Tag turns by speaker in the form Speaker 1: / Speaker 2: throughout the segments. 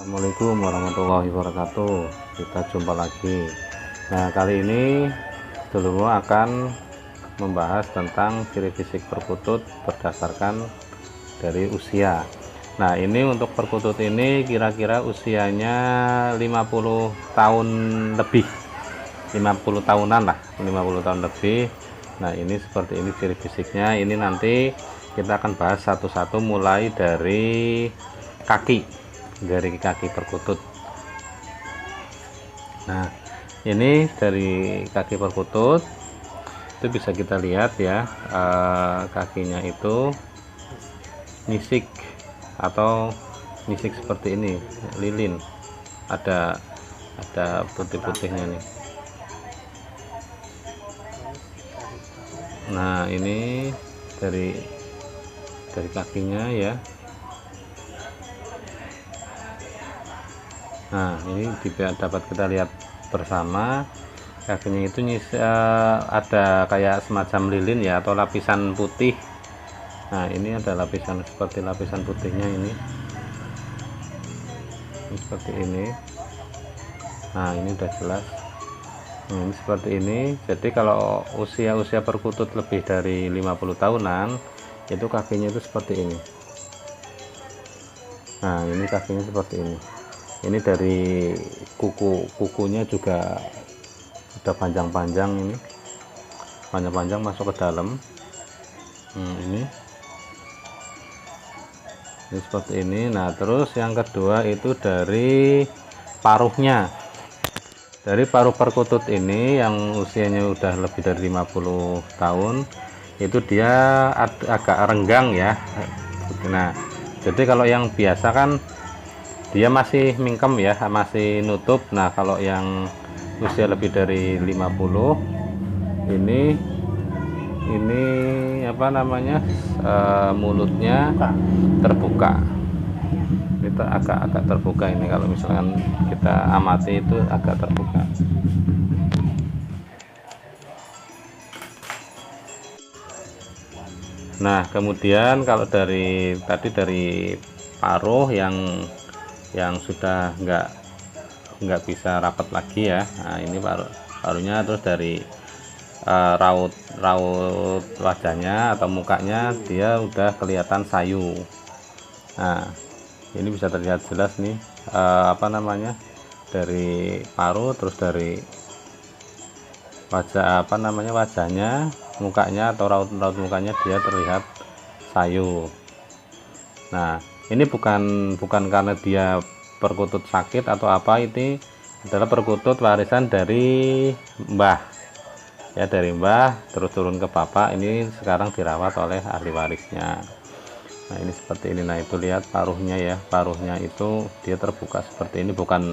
Speaker 1: Assalamualaikum warahmatullahi wabarakatuh. Kita jumpa lagi. Nah, kali ini dulu akan membahas tentang ciri fisik perkutut berdasarkan dari usia. Nah, ini untuk perkutut ini kira-kira usianya 50 tahun lebih, 50 tahunan lah, 50 tahun lebih. Nah, ini seperti ini ciri fisiknya. Ini nanti kita akan bahas satu-satu mulai dari kaki perkutut. Nah, ini dari kaki perkutut itu bisa kita lihat ya, kakinya itu nisik atau nisik seperti ini, lilin, ada putih-putihnya nih. Nah, ini dari kakinya ya. Nah, ini juga dapat kita lihat bersama, kakinya itu ada kayak semacam lilin ya, atau lapisan putih. Nah, ini ada lapisan seperti lapisan putihnya ini seperti ini. Nah, ini udah jelas. Nah, ini seperti ini. Jadi kalau usia perkutut lebih dari 50 tahunan, itu kakinya itu seperti ini. Nah, ini kakinya seperti ini. Ini dari kukunya juga sudah panjang-panjang, ini panjang-panjang masuk ke dalam. Ini seperti ini. Nah, terus yang kedua itu dari paruhnya. Dari paruh perkutut ini yang usianya udah lebih dari 50 tahun, itu dia agak renggang ya. Nah, jadi kalau yang biasa kan dia masih mingkem ya, masih nutup. Nah, kalau yang usia lebih dari 50 ini apa namanya, mulutnya terbuka. Itu agak terbuka ini, kalau misalkan kita amati itu agak terbuka. Nah, kemudian kalau dari paruh yang sudah nggak bisa rapat lagi ya. Nah, ini paruhnya. Terus dari raut wajahnya atau mukanya, dia udah kelihatan sayu. Nah, ini bisa terlihat jelas nih, apa namanya, dari paruh, terus dari wajah, apa namanya, wajahnya, mukanya atau raut mukanya, dia terlihat sayu. Nah, ini bukan karena dia perkutut sakit atau apa, ini adalah perkutut warisan dari mbah ya, dari mbah terus turun ke bapak. Ini sekarang dirawat oleh ahli warisnya. Nah, ini seperti ini. Nah, itu lihat paruhnya ya, paruhnya itu dia terbuka seperti ini, bukan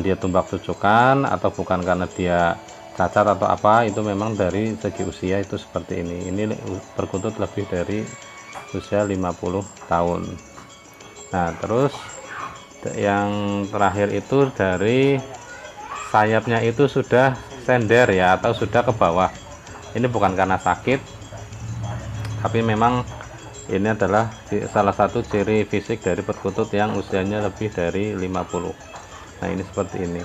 Speaker 1: dia tumbak tujukan atau bukan karena dia cacat atau apa. Itu memang dari segi usia itu seperti ini. Ini perkutut lebih dari usia 50 tahun. Nah, terus yang terakhir itu dari sayapnya itu sudah sender ya, atau sudah ke bawah. Ini bukan karena sakit, tapi memang ini adalah salah satu ciri fisik dari perkutut yang usianya lebih dari 50. Nah, ini seperti ini.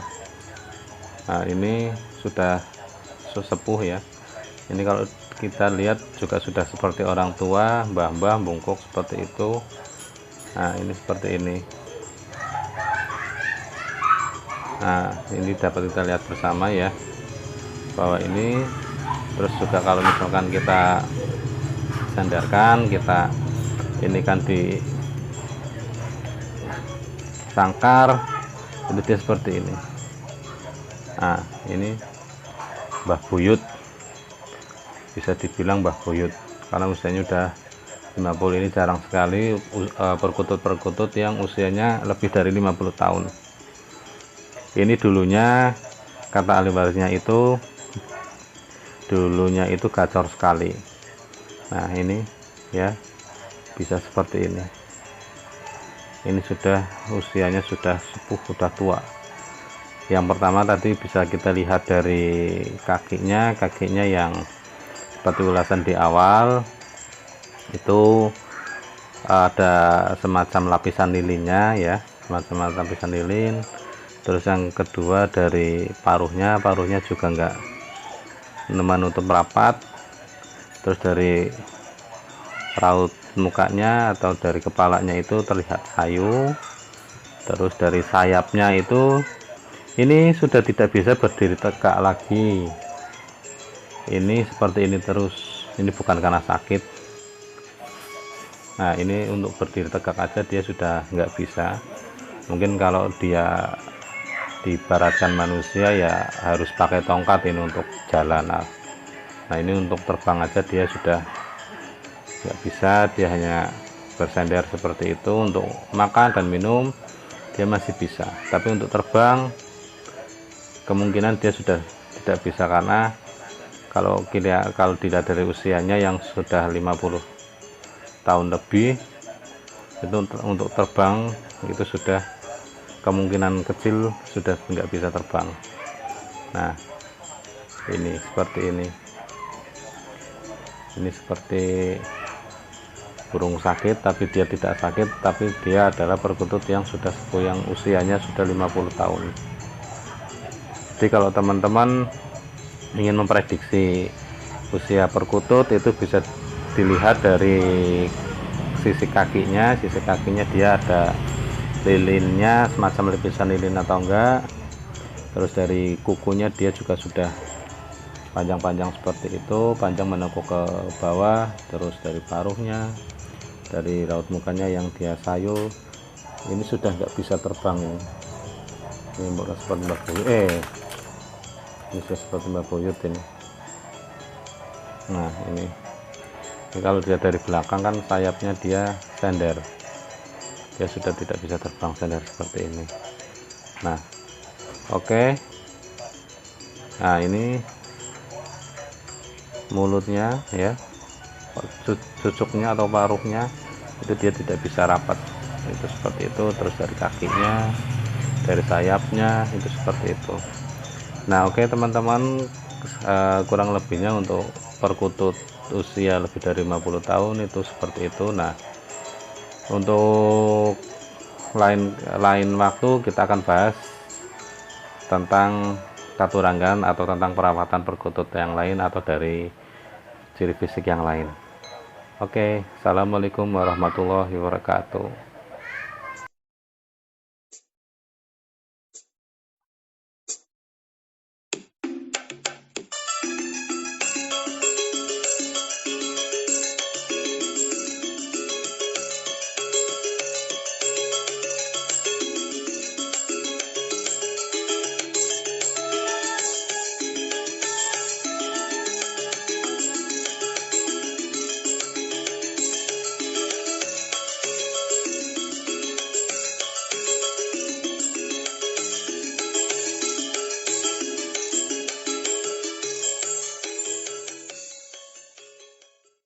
Speaker 1: Nah, ini sudah sesepuh ya. Ini kalau kita lihat juga sudah seperti orang tua, mbah-mbah bungkuk seperti itu. Nah, ini seperti ini. Nah, ini dapat kita lihat bersama ya, bahwa ini. Terus juga kalau misalkan kita sandarkan, kita ini kan di sangkar, itu dia seperti ini. Nah, ini Mbah Buyut, bisa dibilang Mbah Buyut karena usianya udah 50. Ini jarang sekali perkutut yang usianya lebih dari 50 tahun. Ini dulunya, kata ahli warisnya itu, dulunya itu gacor sekali. Nah, ini ya, bisa seperti ini. Ini sudah usianya sudah sepuh, sudah tua. Yang pertama tadi bisa kita lihat dari kakinya yang seperti ulasan di awal itu ada semacam lapisan lilinnya ya. semacam lapisan lilin. Terus yang kedua dari paruhnya juga enggak menutup rapat. Terus dari raut mukanya atau dari kepalanya itu terlihat sayu. Terus dari sayapnya itu ini sudah tidak bisa berdiri tegak lagi. Ini seperti ini terus. Ini bukan karena sakit. Nah, ini untuk berdiri tegak aja dia sudah nggak bisa. Mungkin kalau dia diibaratkan manusia ya harus pakai tongkat ini untuk jalan. Nah, ini untuk terbang aja dia sudah nggak bisa. Dia hanya bersender seperti itu. Untuk makan dan minum dia masih bisa, tapi untuk terbang kemungkinan dia sudah tidak bisa, karena kalau dilihat dari usianya yang sudah 50 tahun lebih, itu untuk terbang itu sudah kemungkinan kecil sudah nggak bisa terbang. Nah, ini seperti ini seperti burung sakit, tapi dia tidak sakit, tapi dia adalah perkutut yang sudah sepuh, yang usianya sudah 50 tahun. Jadi kalau teman-teman ingin memprediksi usia perkutut itu bisa dilihat dari sisi kakinya dia ada lilinnya, semacam lapisan lilin atau enggak. Terus dari kukunya dia juga sudah panjang-panjang seperti itu, panjang menekuk ke bawah. Terus dari paruhnya, dari raut mukanya yang dia sayu, ini sudah nggak bisa terbang. Ini seperti Mbak Buyut, ini seperti Mbak Buyut ini. Nah, ini kalau dia dari belakang kan sayapnya dia sender, dia sudah tidak bisa terbang, sender seperti ini. Nah, oke. Nah, ini mulutnya ya, cucuknya atau paruhnya itu dia tidak bisa rapat, itu seperti itu. Terus dari kakinya, dari sayapnya itu seperti itu. Nah, oke teman-teman, kurang lebihnya untuk perkutut usia lebih dari 50 tahun itu seperti itu. Nah, untuk lain waktu kita akan bahas tentang katurangan atau tentang perawatan perkutut yang lain atau dari ciri fisik yang lain. Oke, assalamualaikum warahmatullahi wabarakatuh.